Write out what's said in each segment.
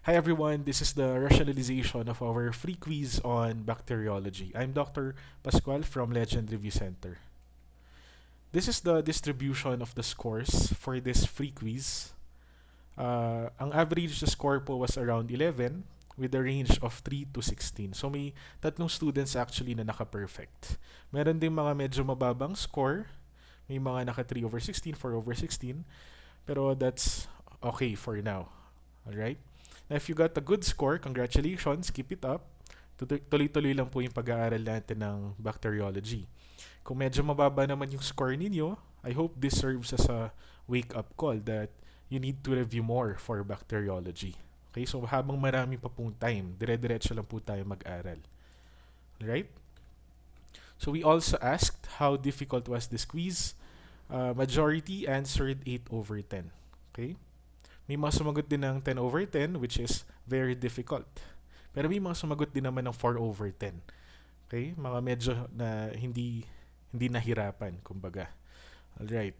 Hi everyone, this is the rationalization of our free quiz on bacteriology. I'm Dr. Pascual from Legend Review Center. This is the distribution of the scores for this free quiz. Ang average score po was around 11 with a range of 3 to 16. So may tatlong students actually na naka-perfect. Meron ding mga medyo mababang score. May mga naka 3 over 16, 4 over 16. Pero that's okay for now. Alright? Now, if you got a good score, congratulations, keep it up. Tuloy-tuloy lang po yung pag-aaral natin ng bacteriology. Kung medyo mababa naman yung score ninyo, I hope this serves as a wake-up call that you need to review more for bacteriology. Okay, so habang marami pa pong time, dire-diretso lang po tayo mag-aral. Alright? So we also asked how difficult was this quiz. Majority answered 8 over 10. Okay? May mga sumagot din ng 10 over 10 which is very difficult. Pero may mga sumagot din naman ng 4 over 10. Okay? Mga medyo na hindi nahirapan, kumbaga. Alright.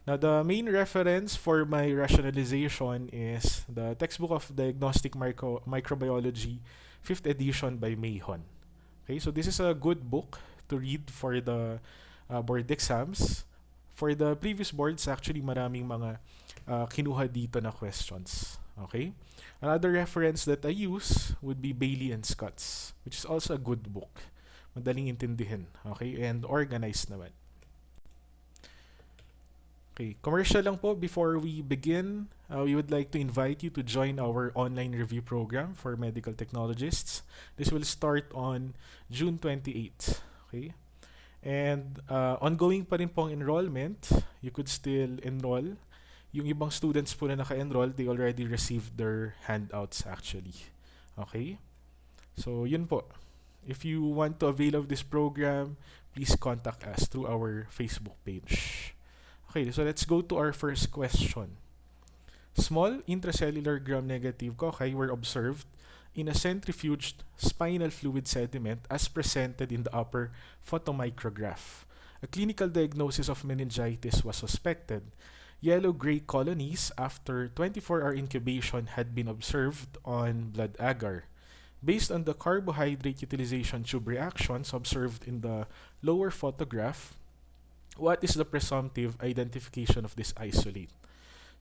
Now, the main reference for my rationalization is the textbook of Diagnostic Microbiology, 5th edition by Mahon. Okay, so this is a good book to read for the board exams. For the previous boards, actually maraming mga kinuha dito na questions. Okay? Another reference that I use would be Bailey and Scott's, which is also a good book. Madaling intindihin. Okay? And organized naman. Okay, commercial lang po before we begin. We would like to invite you to join our online review program for medical technologists. This will start on June 28th. Okay? And ongoing pa rin pong enrollment. You could still enroll. Yung ibang students po na naka-enroll, they already received their handouts actually. Okay? So, yun po. If you want to avail of this program, please contact us through our Facebook page. Okay, so let's go to our first question. Small intracellular gram-negative cocci were observed in a centrifuged spinal fluid sediment as presented in the upper photomicrograph. A clinical diagnosis of meningitis was suspected. Yellow-gray colonies after 24-hour incubation had been observed on blood agar. Based on the carbohydrate utilization tube reactions observed in the lower photograph, what is the presumptive identification of this isolate?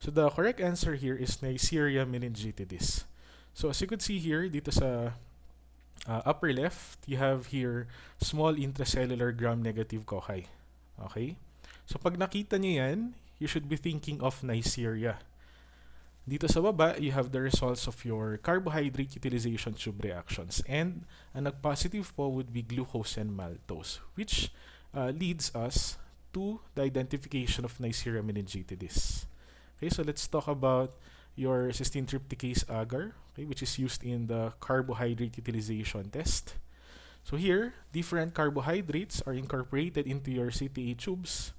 So the correct answer here is Neisseria meningitidis. So as you could see here, dito sa upper left, you have here small intracellular gram-negative cocci. Okay? So pag nakita nyo yan, you should be thinking of Neisseria. Dito sa baba, you have the results of your carbohydrate utilization tube reactions. And ang nag-positive po would be glucose and maltose, which leads us to the identification of Neisseria meningitidis. Okay, so let's talk about your cysteine trypticase agar, okay, which is used in the carbohydrate utilization test. So here, different carbohydrates are incorporated into your CTA tubes,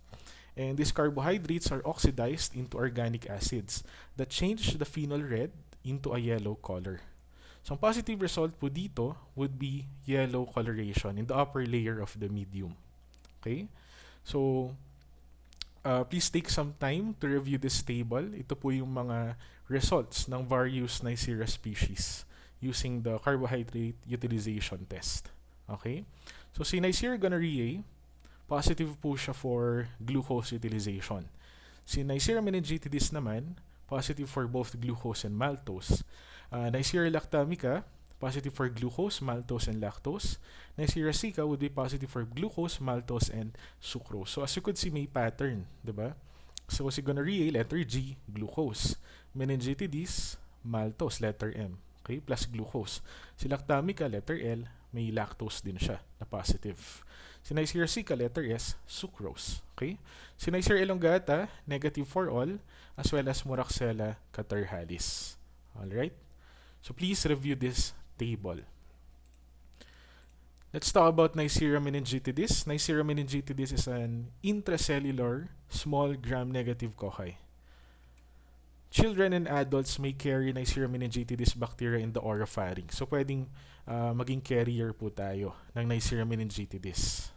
and these carbohydrates are oxidized into organic acids that change the phenol red into a yellow color. So ang positive result po dito would be yellow coloration in the upper layer of the medium. Okay? So, please take some time to review this table. Ito po yung mga results ng various Neisseria species using the carbohydrate utilization test. Okay? So, si Neisseria gonorrhoeae, positive po siya for glucose utilization. Si Neisseria meningitidis naman, positive for both glucose and maltose. Neisseria lactamica, positive for glucose, maltose, and lactose. Neisseria sicca would be positive for glucose, maltose, and sucrose. So as you could see, may pattern, diba? So si gonorrhoeae, letter G, glucose. Meningitidis, maltose, letter M. Okay, plus glucose. Si lactamica, letter L, may lactose din siya na positive. Si Neisseria sicca, letter S, sucrose. Okay? Si Neisseria elongata, negative for all, as well as Moraxella catarrhalis. Alright? So please review this table. Let's talk about Neisseria meningitidis. Neisseria meningitidis is an intracellular small gram-negative cocci. Children and adults may carry Neisseria meningitidis bacteria in the oropharynx. So pwedeng maging carrier po tayo ng Neisseria meningitidis.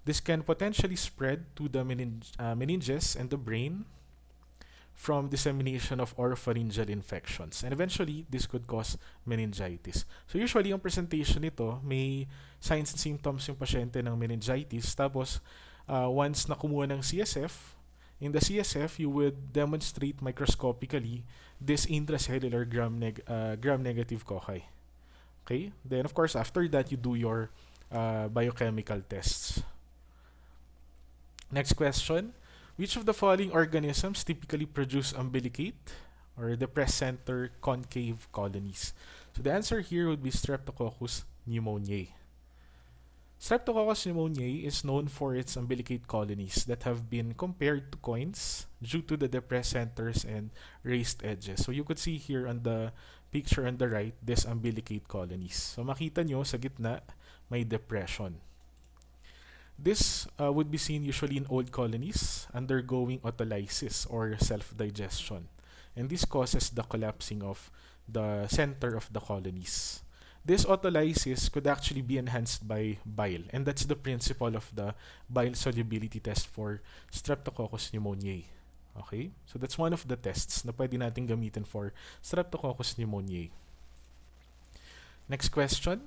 This can potentially spread to the meninges and the brain. from dissemination of oropharyngeal infections. And eventually, this could cause meningitis. So usually, ang presentation nito, may signs and symptoms yung pasyente ng meningitis. Tapos, once na kumuha ng CSF, in the CSF, you would demonstrate microscopically this intracellular gram-negative cocci. Okay? Then, of course, after that, you do your biochemical tests. Next question. Which of the following organisms typically produce umbilicate or depressed center concave colonies? So the answer here would be Streptococcus pneumoniae. Streptococcus pneumoniae is known for its umbilicate colonies that have been compared to coins due to the depressed centers and raised edges. So you could see here on the picture on the right, this umbilicate colonies. So makita nyo sa gitna, may depression. This would be seen usually in old colonies undergoing autolysis or self-digestion. And this causes the collapsing of the center of the colonies. This autolysis could actually be enhanced by bile. And that's the principle of the bile solubility test for Streptococcus pneumoniae. Okay? So that's one of the tests na pwede natin gamitin for Streptococcus pneumoniae. Next question.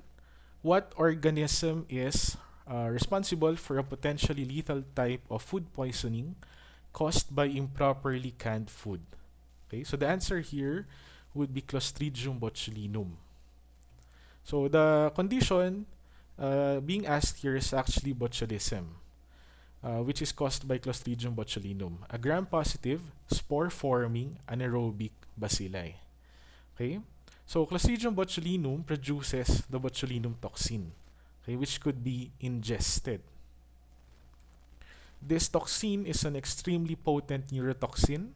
What organism is responsible for a potentially lethal type of food poisoning caused by improperly canned food? Okay, so the answer here would be Clostridium botulinum. So the condition being asked here is actually botulism, which is caused by Clostridium botulinum, a gram-positive, spore-forming anaerobic bacilli. Okay, so Clostridium botulinum produces the botulinum toxin, okay, which could be ingested. This toxin is an extremely potent neurotoxin.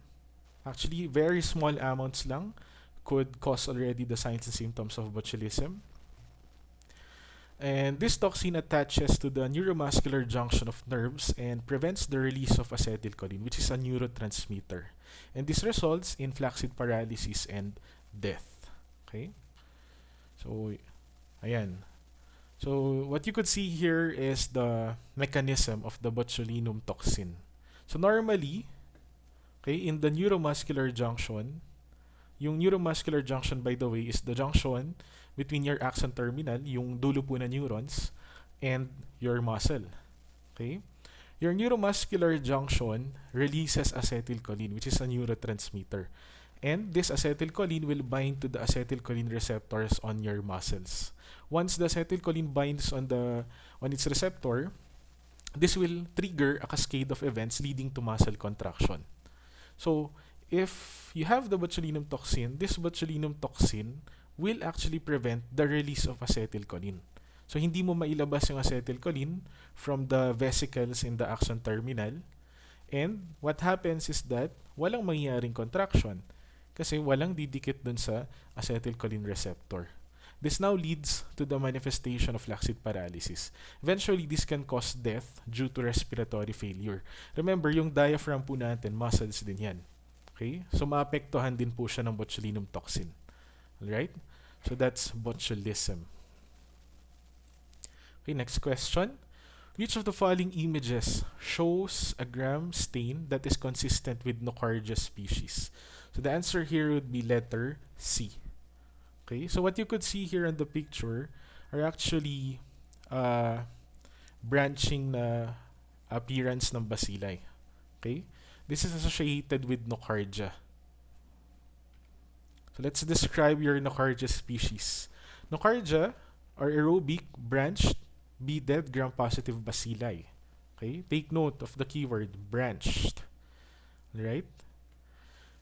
Actually, very small amounts lang could cause already the signs and symptoms of botulism. And this toxin attaches to the neuromuscular junction of nerves and prevents the release of acetylcholine, which is a neurotransmitter. And this results in flaccid paralysis and death. Okay? So, ayan. So, what you could see here is the mechanism of the botulinum toxin. So, normally, okay, in the neuromuscular junction, yung neuromuscular junction, by the way, is the junction between your axon terminal, yung dulo po na neurons, and your muscle. Okay? Your neuromuscular junction releases acetylcholine, which is a neurotransmitter. And this acetylcholine will bind to the acetylcholine receptors on your muscles. Once the acetylcholine binds on its receptor, this will trigger a cascade of events leading to muscle contraction. So, if you have the botulinum toxin, this botulinum toxin will actually prevent the release of acetylcholine. So, hindi mo mailabas yung acetylcholine from the vesicles in the axon terminal. And what happens is that walang mangyaring contraction kasi walang didikit dun sa acetylcholine receptor. This now leads to the manifestation of flaccid paralysis. Eventually, this can cause death due to respiratory failure. Remember, yung diaphragm po natin, muscles din yan. Okay? So, maapektuhan din po siya ng botulinum toxin. Alright? So, that's botulism. Okay, next question. Which of the following images shows a gram stain that is consistent with Nocardia species? So, the answer here would be letter C. Okay, so what you could see here in the picture are actually branching na appearance ng bacilli. Okay, this is associated with Nocardia. So let's describe your Nocardia species. Nocardia are aerobic, branched, beaded, gram-positive bacilli. Okay, take note of the keyword branched. Right?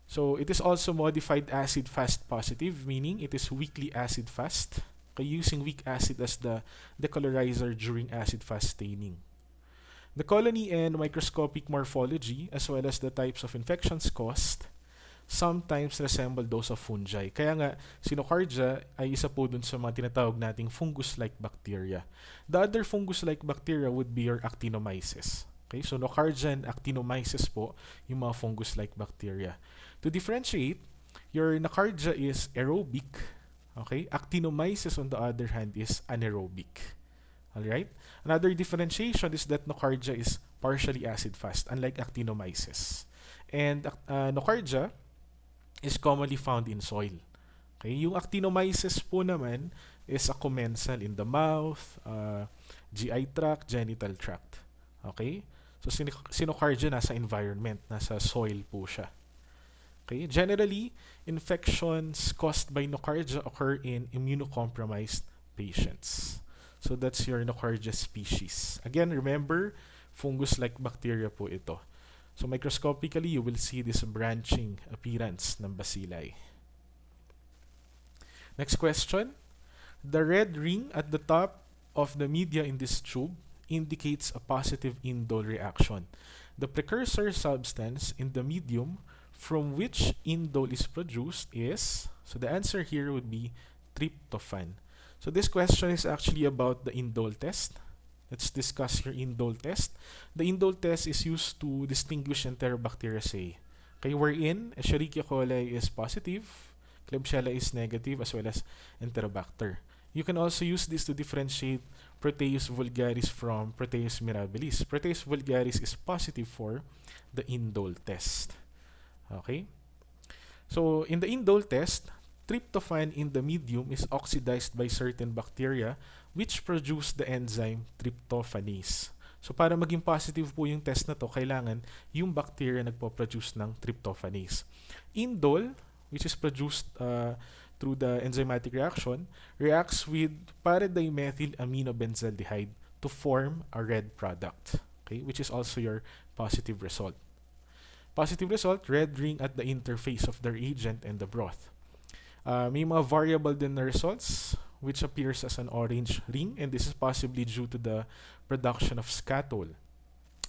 So, it is also modified acid-fast positive, meaning it is weakly acid-fast, using weak acid as the decolorizer during acid-fast staining. The colony and microscopic morphology, as well as the types of infections caused, sometimes resemble those of fungi. Kaya nga, si Nocardia ay isa po dun sa mga tinatawag nating fungus-like bacteria. The other fungus-like bacteria would be your Actinomyces. Okay, so Nocardia and Actinomyces po yung mga fungus-like bacteria. To differentiate, your Nocardia is aerobic. Okay, Actinomyces on the other hand is anaerobic. Alright? Another differentiation is that Nocardia is partially acid-fast, unlike Actinomyces. And Nocardia is commonly found in soil. Okay, yung Actinomyces po naman is a commensal in the mouth, GI tract, genital tract. Okay? So Nocardia nasa environment, nasa soil po siya. Okay? Generally, infections caused by Nocardia occur in immunocompromised patients. So that's your Nocardia species. Again, remember, fungus-like bacteria po ito. So microscopically, you will see this branching appearance ng bacilli. Next question. The red ring at the top of the media in this tube indicates a positive indole reaction. The precursor substance in the medium from which indole is produced is, so the answer here would be tryptophan. So this question is actually about the indole test. Let's discuss your indole test. The indole test is used to distinguish Enterobacteriaceae. Okay, wherein Escherichia coli is positive, Klebsiella is negative, as well as Enterobacter. You can also use this to differentiate Proteus vulgaris from Proteus mirabilis. Proteus vulgaris is positive for the indole test. Okay? So, in the indole test, tryptophan in the medium is oxidized by certain bacteria which produce the enzyme tryptophanase. So, para maging positive po yung test na to, kailangan yung bacteria nagpo-produce ng tryptophanase. Indole, which is produced through the enzymatic reaction, reacts with para-dimethyl aminobenzaldehyde to form a red product, okay, which is also your positive result. Positive result, red ring at the interface of the reagent and the broth. May mga variable din na results, which appears as an orange ring, and this is possibly due to the production of scatole.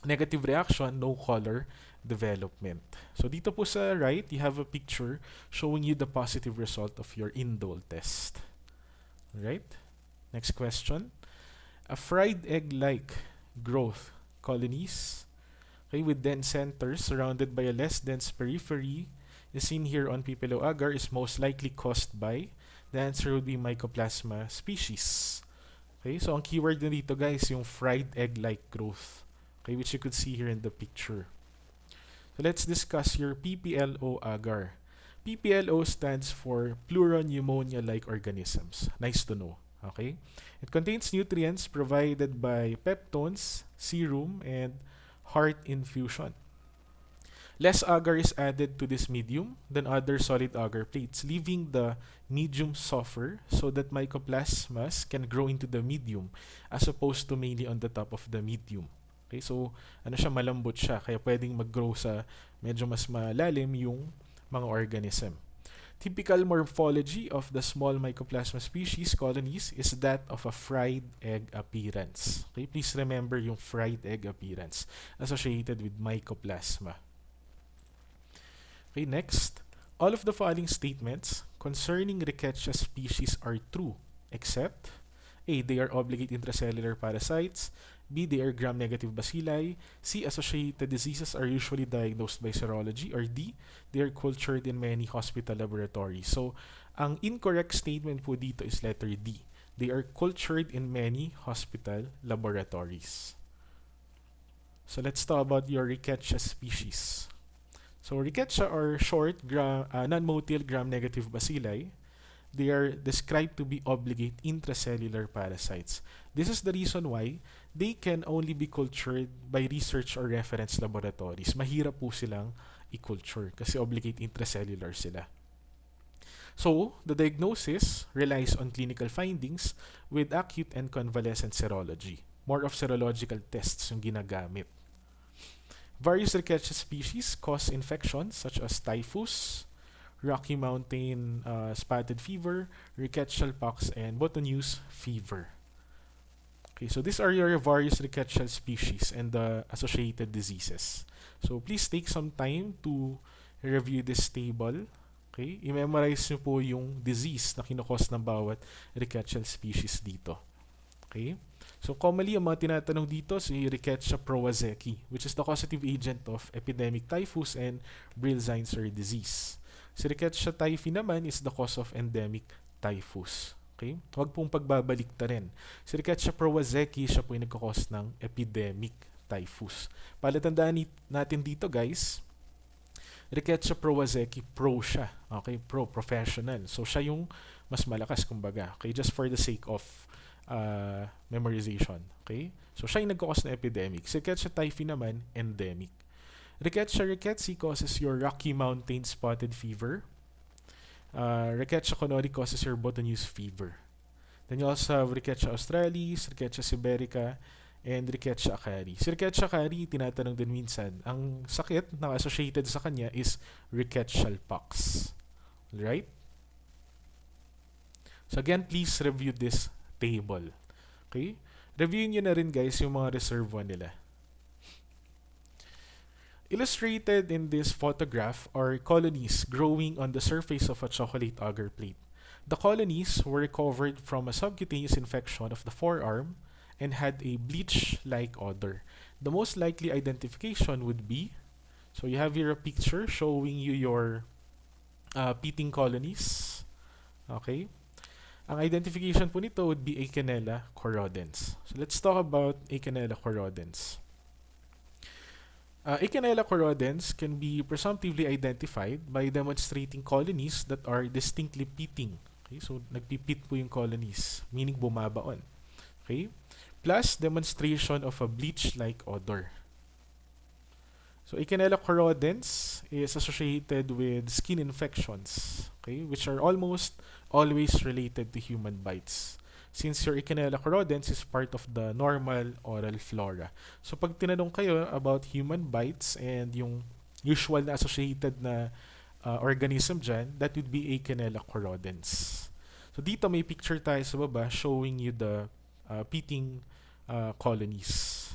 Negative reaction, no color development. So dito po sa right, you have a picture showing you the positive result of your indole test. Alright? Next question. A fried egg-like growth colonies, okay, with dense centers surrounded by a less dense periphery is seen here on Pipilo agar is most likely caused by, the answer would be Mycoplasma species. Okay, so ang keyword na dito guys, yung fried egg-like growth. Okay, which you could see here in the picture. So let's discuss your PPLO agar. PPLO stands for pleuropneumonia-like organisms. Nice to know. Okay? It contains nutrients provided by peptones, serum, and heart infusion. Less agar is added to this medium than other solid agar plates, leaving the medium softer so that mycoplasmas can grow into the medium as opposed to mainly on the top of the medium. Okay, so ano siya, malambot siya, kaya pwedeng mag-grow sa medyo mas malalim yung mga organism. Typical morphology of the small Mycoplasma species colonies is that of a fried egg appearance. Okay, please remember yung fried egg appearance associated with Mycoplasma. Okay, next. All of the following statements concerning Ricketsia species are true, except A. They are obligate intracellular parasites. B. They are gram-negative bacilli. C. Associated diseases are usually diagnosed by serology. Or D. They are cultured in many hospital laboratories. So, ang incorrect statement po dito is letter D. They are cultured in many hospital laboratories. So, let's talk about your Ricketsia species. So, Ricketsia are short, non-motile gram-negative bacilli. They are described to be obligate intracellular parasites. This is the reason why they can only be cultured by research or reference laboratories. Mahirap po silang i-culture kasi obligate intracellular sila. So, the diagnosis relies on clinical findings with acute and convalescent serology. More of serological tests yung ginagamit. Various Ricketsia species cause infections such as typhus, Rocky Mountain spotted fever, rickettsial pox, and Botulinum fever. Okay, so these are your various rickettsial species and the associated diseases. So please take some time to review this table. Okay, i-memorize nyo po yung disease na kinukos ng bawat rickettsial species dito. Okay, so commonly ang mga tinatanong dito si Rickettsia prowazekii, which is the causative agent of epidemic typhus and Brill-Zinsser disease. Si Rickettsia typhi naman is the cause of endemic typhus. Okay? Huwag pong pagbabalik ta rin. Si Rickettsia prowazekii, siya po yung nagkakos ng epidemic typhus. Palatandaan natin dito guys, Rickettsia prowazekii, pro siya. Okay, professional. So siya yung mas malakas kumbaga. Okay, just for the sake of memorization. Okay? So siya yung nagkakos na epidemic. Si Rickettsia typhi naman, endemic. Rickettsia rickettsii causes your Rocky Mountain spotted fever. Rickettsia conori causes your Botulinum fever. Then you also have Rickettsia australis, Rickettsia siberica, and Rickettsia acari. Si Rickettsia acari, tinatanong din minsan, ang sakit na associated sa kanya is Rickettsial pox. Alright? So again, please review this table. Okay? Review nyo na rin guys yung mga reserve one nila. Illustrated in this photograph are colonies growing on the surface of a chocolate agar plate. The colonies were recovered from a subcutaneous infection of the forearm and had a bleach-like odor. The most likely identification would be, so you have here a picture showing you your pitting colonies. Okay? Ang identification po nito would be Eikenella corrodens. So let's talk about Eikenella corrodens. Eikenella corrodens can be presumptively identified by demonstrating colonies that are distinctly pitting. Okay, so nagpipit po yung colonies, meaning bumabaon. Okay? Plus demonstration of a bleach-like odor. So Eikenella corrodens is associated with skin infections, okay, which are almost always related to human bites. Since your Eikenella corrodens is part of the normal oral flora. So pag tinanong kayo about human bites and yung usual na associated na organism dyan, that would be Eikenella corrodens. So dito may picture tayo sa baba showing you the pitting colonies.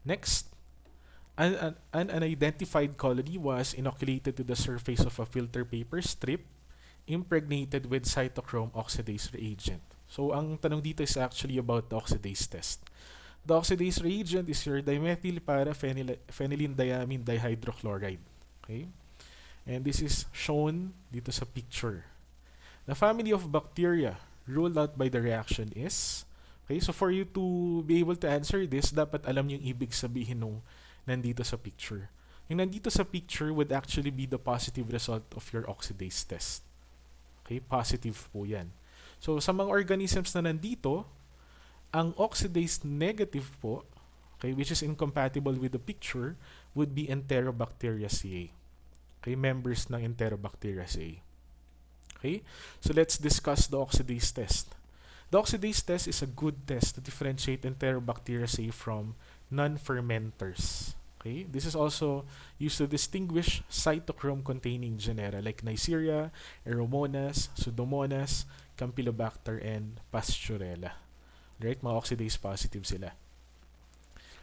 Next, an unidentified colony was inoculated to the surface of a filter paper strip impregnated with cytochrome oxidase reagent. So ang tanong dito is actually about the oxidase test. The oxidase reagent is your dimethyl paraphenylene diamine dihydrochloride. Okay? And this is shown dito sa picture. The family of bacteria ruled out by the reaction is, okay, so for you to be able to answer this, dapat alam yung ibig sabihin nung nandito sa picture. Yung nandito sa picture would actually be the positive result of your oxidase test. Okay, positive po yan. So, sa mga organisms na nandito, ang oxidase negative po, okay, which is incompatible with the picture, would be Enterobacteriaceae. Okay, members ng Enterobacteriaceae. Okay, so let's discuss the oxidase test. The oxidase test is a good test to differentiate Enterobacteriaceae from non-fermenters. Okay, this is also used to distinguish cytochrome-containing genera like Neisseria, Aeromonas, Pseudomonas, Campylobacter, and Pasteurella. Right, mga oxidase positive sila.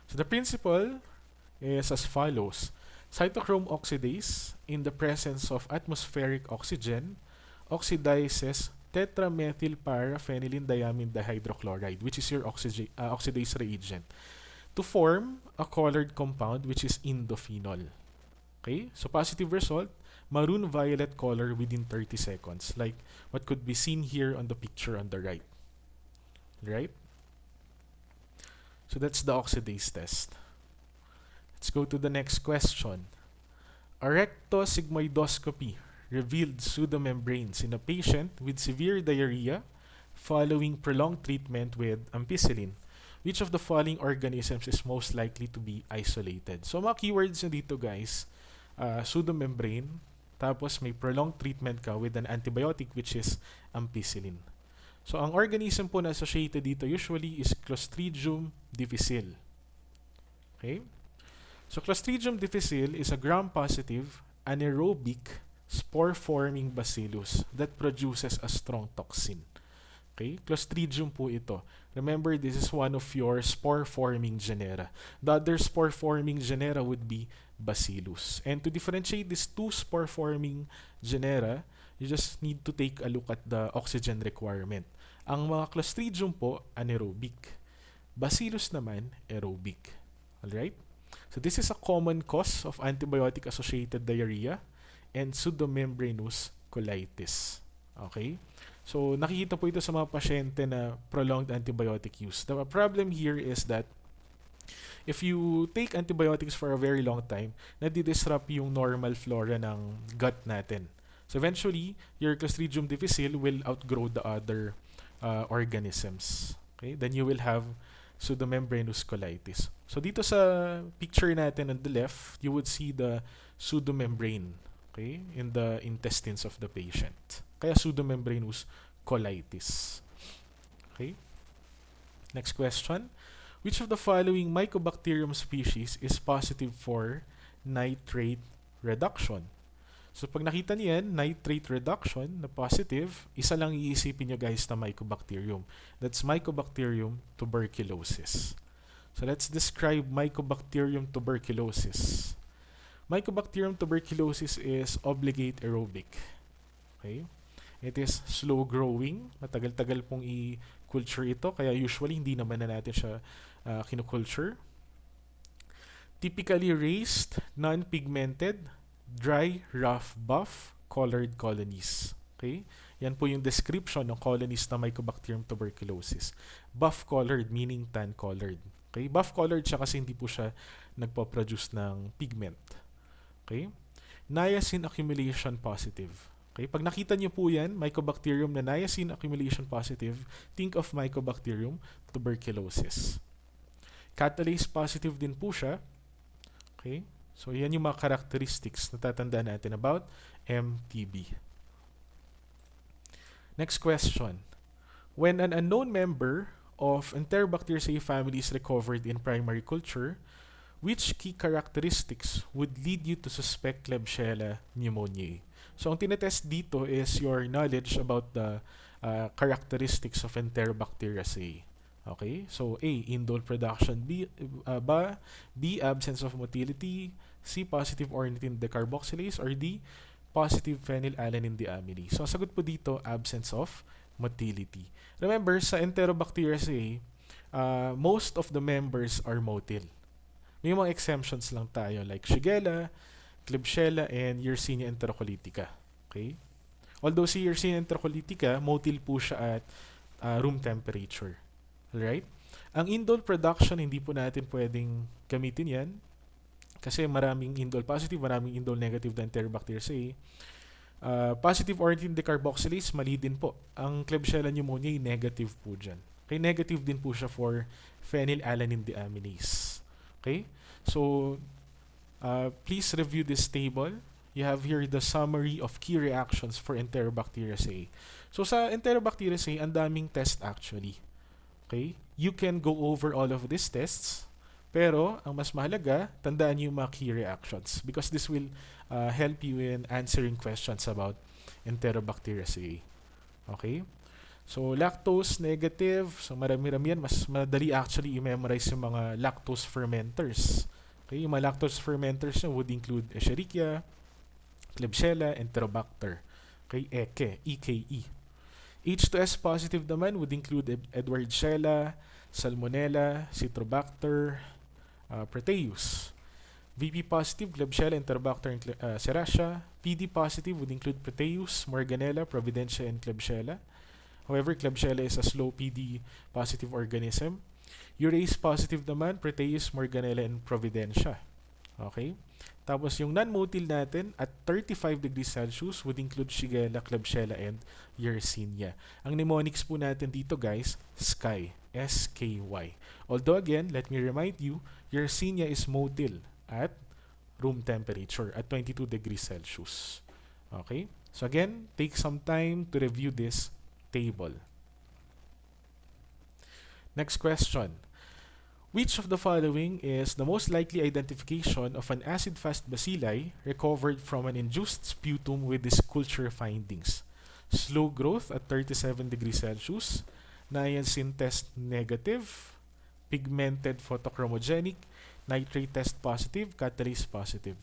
So the principle is as follows. Cytochrome oxidase, in the presence of atmospheric oxygen, oxidizes tetramethyl paraphenylene diamine dihydrochloride, which is your oxidase reagent, to form a colored compound which is indophenol. Okay? So positive result, maroon-violet color within 30 seconds, like what could be seen here on the picture on the right. Right? So that's the oxidase test. Let's go to the next question. A rectosigmoidoscopy revealed pseudomembranes in a patient with severe diarrhea following prolonged treatment with ampicillin. Which of the following organisms is most likely to be isolated? So, mga keywords na dito guys, pseudomembrane, tapos may prolonged treatment ka with an antibiotic which is ampicillin. So, ang organism po na associated dito usually is Clostridium difficile. Okay? So, Clostridium difficile is a gram-positive, anaerobic, spore-forming bacillus that produces a strong toxin. Okay? Clostridium po ito. Remember, this is one of your spore-forming genera. The other spore-forming genera would be Bacillus. And to differentiate these two spore-forming genera, you just need to take a look at the oxygen requirement. Ang mga Clostridium po, anaerobic. Bacillus naman, aerobic. Alright? So this is a common cause of antibiotic-associated diarrhea and pseudomembranous colitis. Okay? So, nakikita po ito sa mga pasyente na prolonged antibiotic use. The problem here is that If you take antibiotics for a very long time, nadi-disrupt yung normal flora ng gut natin. So eventually, your Clostridium difficile will outgrow the other organisms. Okay? Then you will have pseudomembranous colitis. So dito sa picture natin on the left, you would see the pseudomembrane, okay, in the intestines of the patient. Kaya pseudomembranous colitis. Okay? Next question. Which of the following Mycobacterium species is positive for nitrate reduction? So pag nakita niyo yan, nitrate reduction na positive, isa lang iisipin nyo guys na Mycobacterium. That's Mycobacterium tuberculosis. So let's describe Mycobacterium tuberculosis. Mycobacterium tuberculosis is obligate aerobic. Okay? It is slow growing. Matagal-tagal pong i-culture ito, kaya usually hindi naman na natin siya kinu-culture. Typically raised, non-pigmented, dry, rough, buff, colored colonies. Okay? Yan po yung description ng colonies na Mycobacterium tuberculosis. Buff-colored meaning tan-colored. Okay? Buff-colored siya kasi hindi po siya nagpo-produce ng pigment. Okay? Niacin accumulation positive. Okay? Pag nakita niyo po yan, Mycobacterium na niacin accumulation positive, think of Mycobacterium tuberculosis. Catalase positive din po siya. Okay? So, yan yung mga characteristics na tatandaan natin about MTB. Next question. When an unknown member of Enterobacteriaceae family is recovered in primary culture, which key characteristics would lead you to suspect Klebsiella pneumoniae? So, ang tinetest dito is your knowledge about the characteristics of Enterobacteriaceae. Okay? So, A, indole production. B, absence of motility. C, positive ornithine decarboxylase. Or D, positive phenylalanine deaminase. So, ang sagot po dito, absence of motility. Remember, sa Enterobacteriaceae, most of the members are motile. May mga exemptions lang tayo like Shigella, Klebsiella, and Yersinia enterocolitica. Okay? Although si Yersinia enterocolitica, motile po siya at room temperature. Alright? Ang indole production, hindi po natin pwedeng gamitin yan kasi maraming indole positive, maraming indole negative na Enterobacteriaceae. Positive ornithine decarboxylase, mali din po. Ang Klebsiella pneumoniae, negative po dyan. Okay? Negative din po siya for phenylalanine deaminase. Okay? So, please review this table. You have here the summary of key reactions for Enterobacteriaceae. So, sa Enterobacteriaceae, ang daming test actually. Okay? You can go over all of these tests, pero ang mas mahalaga, tandaan niyo yung mga key reactions because this will help you in answering questions about Enterobacteriaceae. Okay? So, lactose negative. So, marami-rami yan. Mas madali actually i-memorize yung mga lactose fermenters. Okay? Yung mga lactose fermenters would include Escherichia, Klebsiella, Enterobacter. Okay? EKE. H2S positive naman would include Edwardsiella, Salmonella, Citrobacter, Proteus. VP positive, Klebsiella, Enterobacter, and Serratia. PD positive would include Proteus, Morganella, Providentia, and Klebsiella. However, Klebsiella is a slow PD positive organism. Urease positive naman, Proteus, Morganella, and Providentia. Okay? Tapos yung non-motile natin at 35 degrees Celsius would include Shigella, Klebsiella, and Yersinia. Ang mnemonics po natin dito guys, SKY. S-K-Y. Although again, let me remind you, Yersinia is motile at room temperature at 22 degrees Celsius. Okay? So again, take some time to review this table. Next question. Which of the following is the most likely identification of an acid-fast bacilli recovered from an induced sputum with these culture findings? Slow growth at 37 degrees Celsius, niacin test negative, pigmented photochromogenic, nitrate test positive, catalase positive.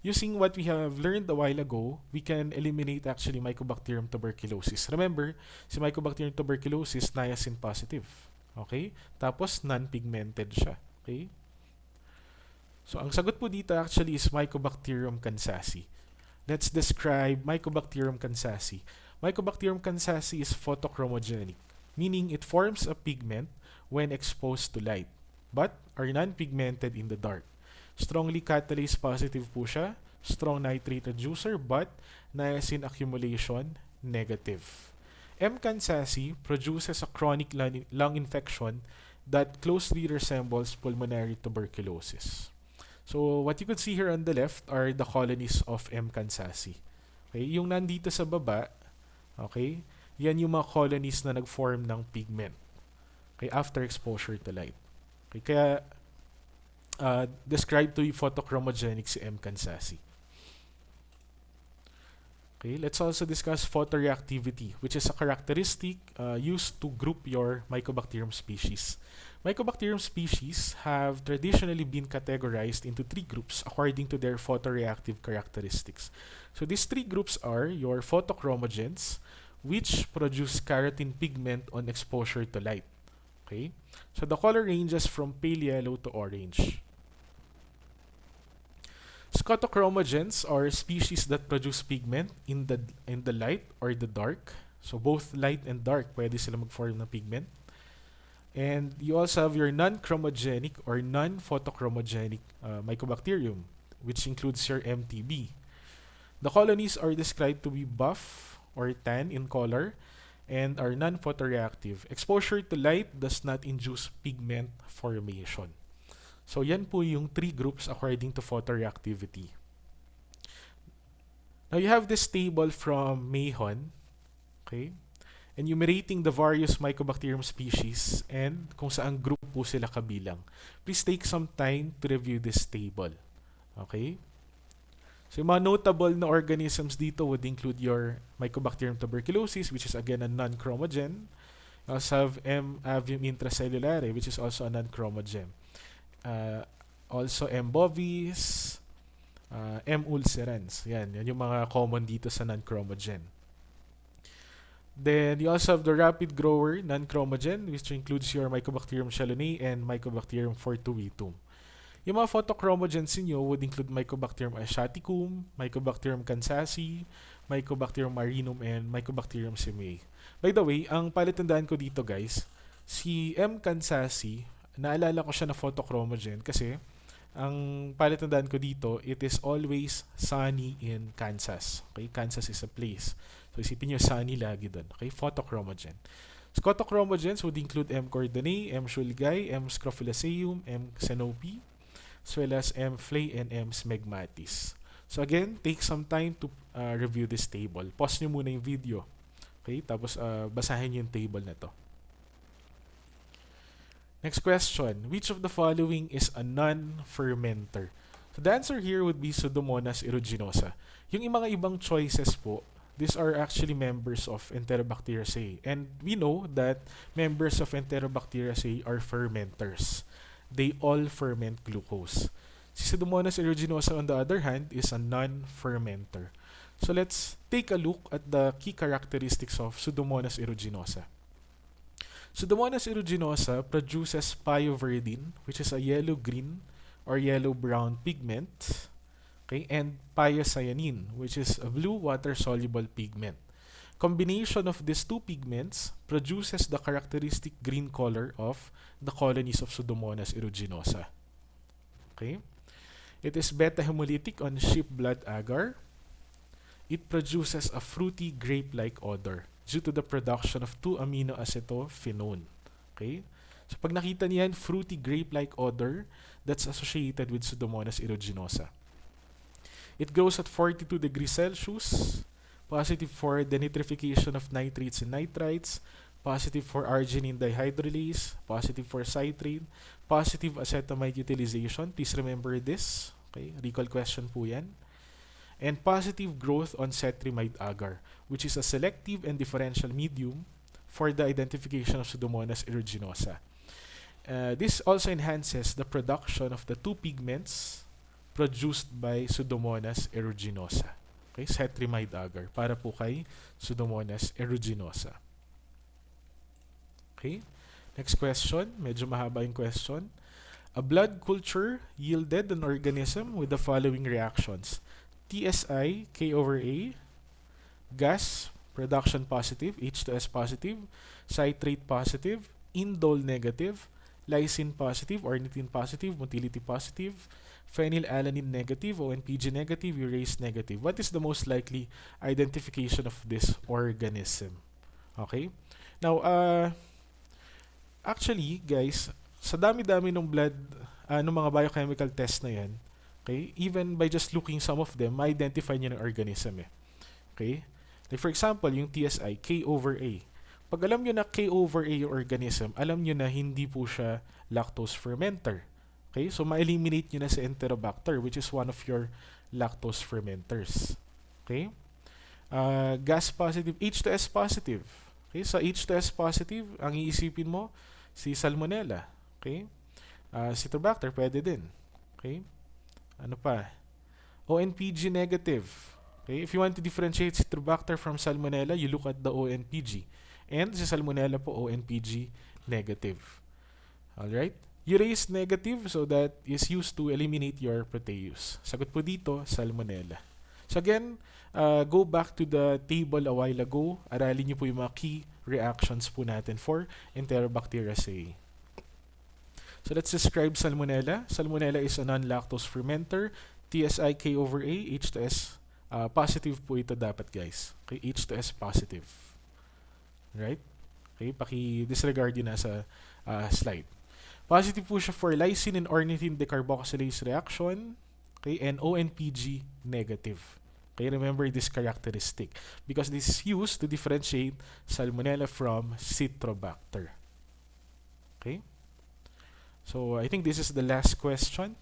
Using what we have learned a while ago, we can eliminate actually Mycobacterium tuberculosis. Remember, si Mycobacterium tuberculosis, niacin positive. Okay? Tapos, non-pigmented siya. Okay? So, ang sagot po dito actually is Mycobacterium kansasii. Let's describe Mycobacterium kansasii. Mycobacterium kansasii is photochromogenic, meaning it forms a pigment when exposed to light. but are non-pigmented in the dark. Strongly catalase positive po siya, strong nitrate reducer, but niacin accumulation negative. M. kansasii produces a chronic lung infection that closely resembles pulmonary tuberculosis. So what you could see here on the left are the colonies of M. kansasii. Okay, yung nandito sa baba, okay, yan yung mga colonies na nag-form ng pigment. Okay, after exposure to light. Okay, kaya described to be photochromogenic si M. kansasii. Okay, let's also discuss photoreactivity, which is a characteristic used to group your Mycobacterium species. Mycobacterium species have traditionally been categorized into three groups according to their photoreactive characteristics. So these three groups are your photochromogens, which produce carotene pigment on exposure to light. Okay, so the color ranges from pale yellow to orange. Scotochromogens are species that produce pigment in the light or the dark. So both light and dark pwede sila mag-form ng pigment. And you also have your non-chromogenic or non-photochromogenic Mycobacterium, which includes your MTB. The colonies are described to be buff or tan in color and are non-photoreactive. Exposure to light does not induce pigment formation. So yan po yung three groups according to photoreactivity. Now you have this table from Mahon, okay, enumerating the various Mycobacterium species and kung saan group po sila kabilang. Please take some time to review this table. Okay? So yung mga notable na organisms dito would include your Mycobacterium tuberculosis, which is again a non-chromogen. You also have M. avium intracellulare, which is also a non-chromogen. Also M. bovis, M. ulcerans. Yan yung mga common dito sa non-chromogen. Then you also have the rapid grower non-chromogen, which includes your Mycobacterium chelonae and Mycobacterium fortuitum. Yung mga photochromogens niyo would include Mycobacterium asiaticum, Mycobacterium kansasii, Mycobacterium marinum, and Mycobacterium simiae. By the way, ang palatandaan ko dito guys, si M. kansasii, naalala ko siya na photochromogen kasi ang palatandaan ko dito, it is always sunny in Kansas. Okay, Kansas is a place. So isipin nyo sunny lagi doon. Okay, photochromogen. Scotochromogens would include M. cordonei, M. schulgai, M. scrofulaceum, M. xenopi, as well as M. flay and M. smegmatis. So again, take some time to review this table. Pause nyo muna yung video. Okay, tapos basahin nyo yung table na to. Next question, which of the following is a non-fermenter? So the answer here would be Pseudomonas aeruginosa. Yung mga ibang choices po, these are actually members of Enterobacteriaceae. And we know that members of Enterobacteriaceae are fermenters. They all ferment glucose. Si Pseudomonas aeruginosa on the other hand is a non-fermenter. So let's take a look at the key characteristics of Pseudomonas aeruginosa. Pseudomonas aeruginosa produces pyoverdine, which is a yellow-green or yellow-brown pigment, okay, and pyocyanin, which is a blue water-soluble pigment. Combination of these two pigments produces the characteristic green color of the colonies of Pseudomonas aeruginosa. Okay? It is beta-hemolytic on sheep blood agar. It produces a fruity grape-like odor due to the production of 2-aminoacetophenone. Okay? So pag nakita niyan, fruity grape-like odor, that's associated with Pseudomonas aeruginosa. It grows at 42 degrees Celsius, positive for denitrification of nitrates and nitrites, positive for arginine dehydrolase, positive for citrate, positive acetamide utilization. Please remember this. Okay? Recall question po yan. And positive growth on cetrimide agar, which is a selective and differential medium for the identification of Pseudomonas aeruginosa. This also enhances the production of the two pigments produced by Pseudomonas aeruginosa. Okay, cetrimide agar para po kay Pseudomonas aeruginosa. Okay, next question. Medyo mahaba yung question. A blood culture yielded an organism with the following reactions. TSI, K over A, gas, production positive, H2S positive, citrate positive, indole negative, lysine positive, ornithine positive, motility positive, phenylalanine negative, ONPG negative, urease negative. What is the most likely identification of this organism? Okay? Now, actually, guys, sa dami-dami ng blood, ng mga biochemical test na yan, okay, even by just looking some of them, ma-identify nyo ng organism eh. Okay? Like for example, yung TSI, K over A. Pag alam nyo na K over A yung organism, alam nyo na hindi po siya lactose fermenter. Okay? So, ma-eliminate nyo na si Enterobacter, which is one of your lactose fermenters. Okay? Gas positive, H2S positive. Okay? So, H2S positive, ang iisipin mo, si Salmonella. Okay? Citrobacter, pwede din. Okay? Ano pa? ONPG negative. Okay? If you want to differentiate Citrobacter from Salmonella, you look at the ONPG. And si Salmonella po, ONPG negative. Alright? Urease negative, so that is used to eliminate your protease. Sagot po dito, Salmonella. So again, go back to the table a while ago. Aralin niyo po yung mga key reactions po natin for Enterobacteriaceae. So let's describe Salmonella. Salmonella is a non-lactose fermenter. TSI K over A, H2S positive po ito dapat, guys. Okay, H2S positive. Right? Okay, paki-disregard yun na sa slide. Positive po siya for lysine and ornithine decarboxylase reaction. Okay, and ONPG negative. Okay, remember this characteristic because this is used to differentiate Salmonella from Citrobacter. Okay? So, I think this is the last question.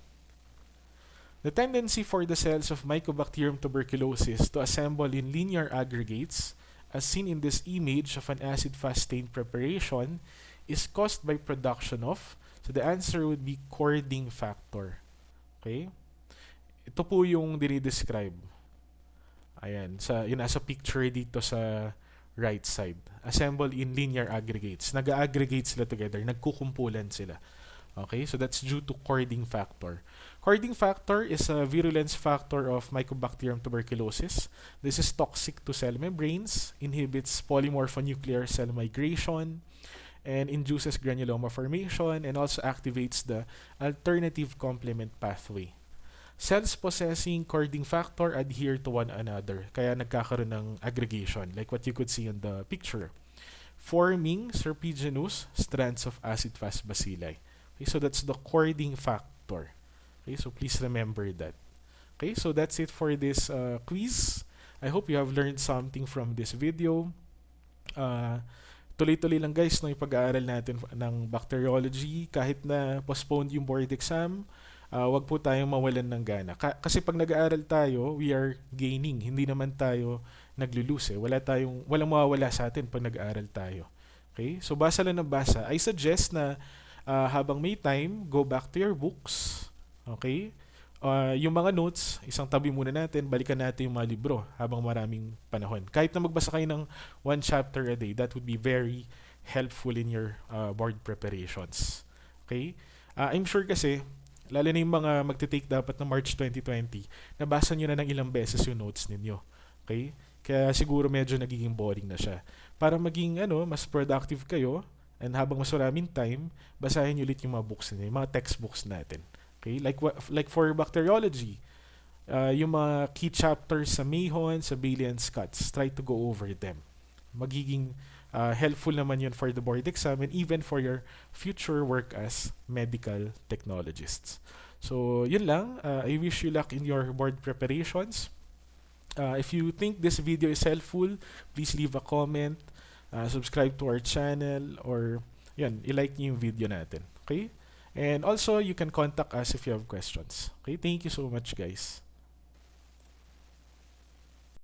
The tendency for the cells of Mycobacterium tuberculosis to assemble in linear aggregates, as seen in this image of an acid-fast stain preparation, is caused by production of, so the answer would be cording factor. Okay? Ito po yung dinidescribe. Ayan, yun nasa picture dito sa right side. Assemble in linear aggregates. Nag-aggregate sila together, nagkukumpulan sila. Okay, so that's due to cording factor. Cording factor is a virulence factor of Mycobacterium tuberculosis. This is toxic to cell membranes, inhibits polymorphonuclear cell migration, and induces granuloma formation, and also activates the alternative complement pathway. Cells possessing cording factor adhere to one another, kaya nagkakaroon ng aggregation, like what you could see in the picture, forming serpiginous strands of acid-fast bacilli. Okay, so that's the cording factor. Okay, so please remember that. Okay, so that's it for this quiz. I hope you have learned something from this video. Tuloy-tuloy lang guys no, yung pag-aaral natin ng bacteriology. Kahit na postponed yung board exam, wag po tayong mawalan ng gana. Kasi pag nag-aaral tayo, we are gaining. Hindi naman tayo nagluluse. Walang mawawala sa atin pag nag-aaral tayo. Okay? So basa lang ng basa. I suggest na habang may time, go back to your books. Okay? Yung mga notes, isang tabi muna natin, balikan natin yung mga libro habang maraming panahon. Kahit na magbasa kayo ng 1 chapter a day, that would be very helpful in your board preparations. Okay? I'm sure kasi, lalo na yung mga magte-take dapat na March 2020, nabasa nyo na ng ilang beses yung notes ninyo. Okay? Kaya siguro medyo nagiging boring na siya. Para maging mas productive kayo, and habang mas maraming time, basahin nyo ulit yung mga books ninyo, yung mga textbooks natin. Okay? Like for bacteriology, yung mga key chapters sa Mayhon, sa Bailey and Scott's, try to go over them. Magiging helpful naman yun for the board exam and even for your future work as medical technologists. So, yun lang. I wish you luck in your board preparations. If you think this video is helpful, please leave a comment, subscribe to our channel, or yun, i-like niyo yung video natin. Okay? And also, you can contact us if you have questions. Okay? Thank you so much, guys.